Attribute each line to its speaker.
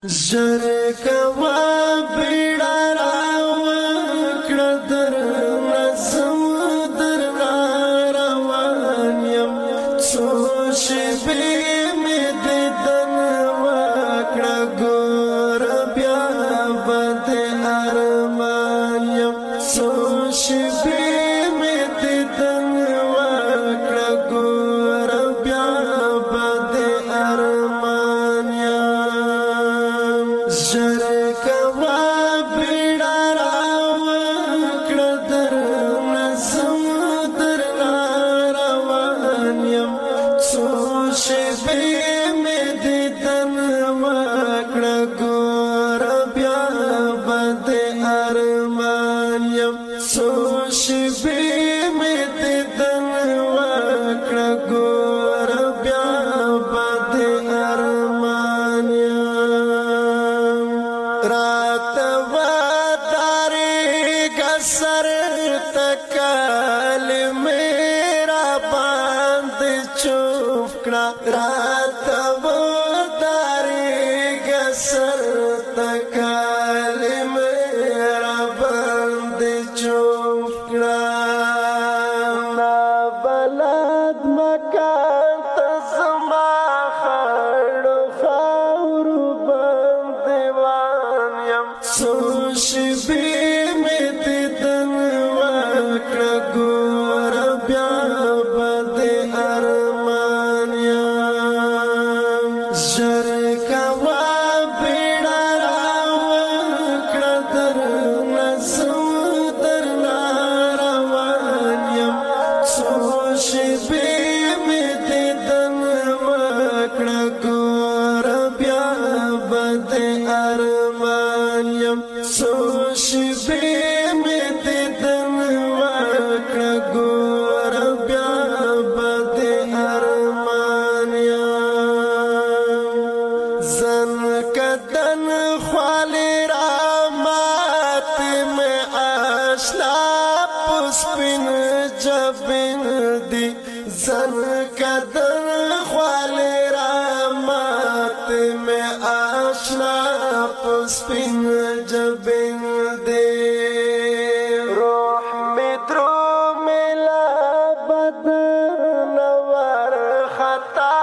Speaker 1: زر کوا بیڑا راوکڑا در نظم در روان یم څو شپې مې د دن وکړه ګور بیا به د ارمان یم څو شپې مې د دن وکړه ګور بیا به د ارمان یم زر کوا بیڑا راوکړه در نظم در روان یم څو شپې مې د دن وکړه ګور بیا به د ارمان یم څو شپې مې د دن وکړه ګور بیا به د ارمان یم رات ودارېږه سر تکال میرا باندې چوف کړه رات ودارېږه سر تکال میرا باندې چوف کړه نا بلد مکان ته زما خړو خاورو باندې وان یم څو شپې مې د دن وکړه ګور بیا به د ارمان یم زر کوا بیڑا راوکړه در نظم در روان یم څو شپې مې د دن وکړه ګور بیا به د ارمان یم څو شپې مې د دن وکړه ګور بیا به د ارمان یم زن کدن خوالی را مات میں آشنا پسپن جبن دی زن کدن خوالی را مات میں آشنا پسپن جبن دی روح میں درو ملا بدن ور خطا